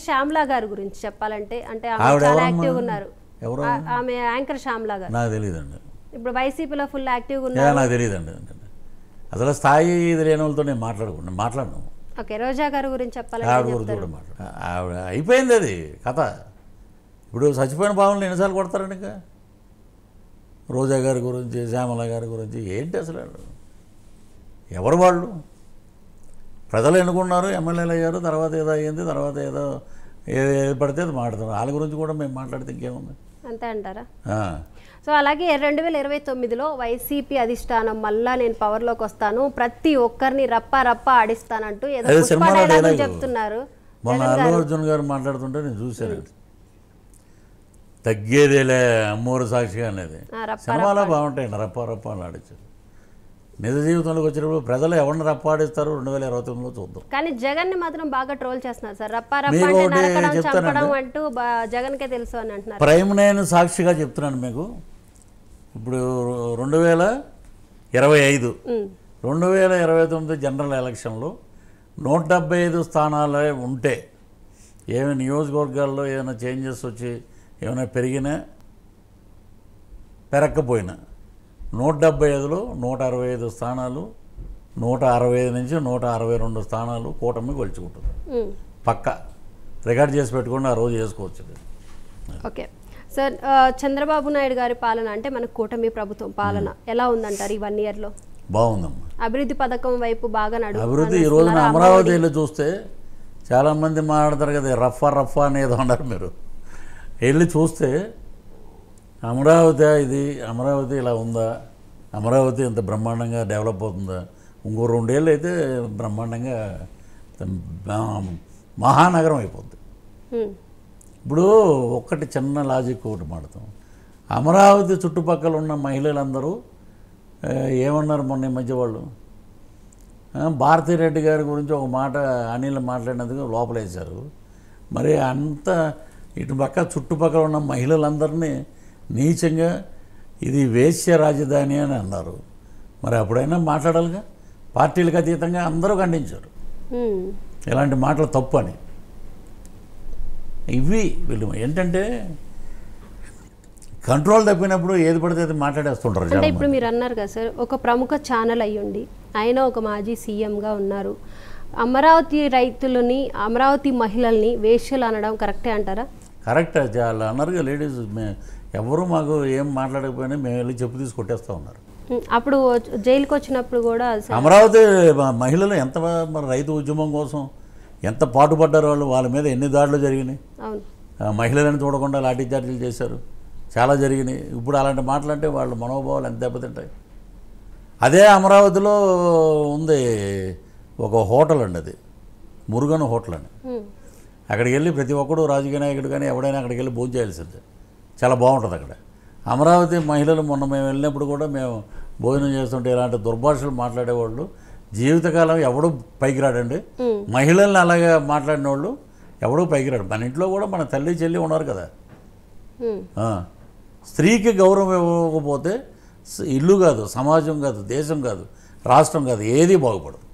శ్యామ్లా గారి గురించి చెప్పాలంటే అంటే ఆవిడ చాలా ఎవరమ్మా? యాక్టివ్గా ఉన్నారు. ఎవరు? ఆమె యాంకర్ శ్యామ్లా గారు. నాకు తెలియదండి. ఇప్పుడు వైసీపీలో ఫుల్ యాక్టివ్గా ఉన్నారు. నాకు తెలియదండి. అసలు స్థాయి ఇది లేని వాళ్ళతో నేను మాట్లాడను. ఓకే, రోజా గారి గురించి చెప్పాలంటే ఆవిడ గురించి కూడా ఆవిడ అయిపోయింది అది కథ. ఇప్పుడు చచ్చిపోయిన భావనలు ఎన్నిసార్లు కొడతారండి? ఇంకా రోజా గారి గురించి, శ్యామల గారి గురించి ఏంటి అసలు? ఎవరు వాళ్ళు? ప్రజలు ఎన్నుకున్నారు, ఎమ్మెల్యేలు అయ్యారు, తర్వాత ఏదో అయ్యింది, తర్వాత ఏదో ఏది పడితే అది మాట్లాడతారు. వాళ్ళ గురించి కూడా మేము మాట్లాడితే ఇంకేముంది? అంతే అంటారా? సో అలాగే 2029లో వైసీపీ అధిష్టానం మళ్ళా నేను పవర్లోకి వస్తాను, ప్రతి ఒక్కరిని రప్ప ఆడిస్తానంటూ ఏదో చెప్తున్నారు. మొన్న అల్లు అర్జున్ గారు మాట్లాడుతుంటే నేను చూశాను. తగ్గేదేలే అమ్మోరు సాక్షిగా అనేది సినిమాలో బాగుంటాయండి. రప్ప అని ఆడించారు. నిజ జీవితంలోకి వచ్చినప్పుడు ప్రజలు ఎవరిని రప్పాడిస్తారు 2029లో చూద్దాం. కానీ జగన్ని మాత్రం బాగా ట్రోల్ చేస్తున్నారు సార్. రప్ప చంపడం అంటూ జగన్కే తెలుసు అని అంటున్నారు. ప్రైమ్ నేను సాక్షిగా చెప్తున్నాను మీకు. ఇప్పుడు 2029 జనరల్ ఎలక్షన్లో 175 స్థానాలే ఉంటే, ఏమైనా నియోజకవర్గాల్లో ఏమైనా చేంజెస్ వచ్చి ఏమైనా పెరిగినా పెరగకపోయినా 175లో 165 స్థానాలు, 165 నుంచి 162 స్థానాలు కూటమి గెలుచుకుంటుంది. పక్క రికార్డ్ చేసి పెట్టుకుని ఆ రోజు చేసుకోవచ్చు. ఓకే సార్, చంద్రబాబు నాయుడు గారి పాలన అంటే మన కూటమి ప్రభుత్వం పాలన ఎలా ఉందంటారు ఈ 1 ఇయర్లో? బాగుందమ్మా. అభివృద్ధి పథకం వైపు బాగా అభివృద్ధి ఈ రోజున అమరావతిలో చూస్తే చాలామంది మాట్లాడతారు కదా, రఫ్ అనేది అన్నారు. మీరు వెళ్ళి చూస్తే అమరావతి ఇలా ఉందా, అమరావతి ఇంత బ్రహ్మాండంగా డెవలప్ అవుతుందా, ఇంకో 2 ఏళ్ళు అయితే బ్రహ్మాండంగా మహానగరం అయిపోద్ది. ఇప్పుడు ఒక్కటి చిన్న లాజిక్ ఒకటి మాడతాం. అమరావతి చుట్టుపక్కల ఉన్న మహిళలందరూ ఏమన్నారు మొన్న ఈ మధ్య వాళ్ళు? భారతిరెడ్డి గారి గురించి ఒక మాట అనిల్ మాట్లాడినందుకు లోపలేశారు. మరి అంత చుట్టుపక్కల ఉన్న మహిళలందరినీ నీచంగా ఇది వేశ్య రాజధాని అని అన్నారు. మరి అప్పుడైనా మాట్లాడాలిగా. పార్టీలకు అతీతంగా అందరూ ఖండించారు ఇలాంటి మాటలు తప్పు అని. వీళ్ళు ఏంటంటే కంట్రోల్ తప్పినప్పుడు ఏది పడితే అది మాట్లాడేస్తుంటారు. అంటే ఇప్పుడు మీరు అన్నారు కదా సార్, ఒక ప్రముఖ ఛానల్ అయ్యుండి ఆయన ఒక మాజీ సీఎంగా ఉన్నారు. అమరావతి రైతులని, అమరావతి మహిళల్ని వేశ్యలు అనడం కరెక్టే అంటారా? కరెక్ట్. చాలా అన్నారుగా లేడీస్. ఎవరు మాకు ఏం మాట్లాడకపోయినా మేము వెళ్ళి చెప్పు తీసి కొట్టేస్తూ ఉన్నారు. అప్పుడు జైలుకి వచ్చినప్పుడు కూడా అమరావతి మహిళలు ఎంత రైతు ఉద్యమం కోసం ఎంత పాటుపడ్డారు. వాళ్ళ మీద ఎన్ని దాడులు జరిగినాయి. మహిళలను చూడకుండా లాఠీ చార్జీలు చేశారు, చాలా జరిగినాయి. ఇప్పుడు అలాంటి మాటలంటే వాళ్ళ మనోభావాలు ఎంత దెబ్బతింటాయి. అదే అమరావతిలో ఉంది ఒక హోటల్ అండి, అది మురుగన్ హోటల్ అని. అక్కడికి వెళ్ళి ప్రతి ఒక్కడు రాజకీయ నాయకుడు కానీ ఎవడైనా అక్కడికి వెళ్ళి భోజనం చేయాల్సిందే. చాలా బాగుంటుంది అక్కడ. అమరావతి మహిళలు మొన్న మేము వెళ్ళినప్పుడు కూడా మేము భోజనం చేస్తుంటే ఇలాంటి దుర్భాషలు మాట్లాడేవాళ్ళు జీవితకాలం ఎవడూ పైకి రాడండి. మహిళల్ని అలాగే మాట్లాడిన వాళ్ళు ఎవడూ పైకి రాడు. మన ఇంట్లో కూడా మన తల్లి చెల్లి ఉన్నారు కదా. స్త్రీకి గౌరవం ఇవ్వకపోతే ఇల్లు కాదు, సమాజం కాదు, దేశం కాదు, రాష్ట్రం కాదు, ఏది బాగుపడదు.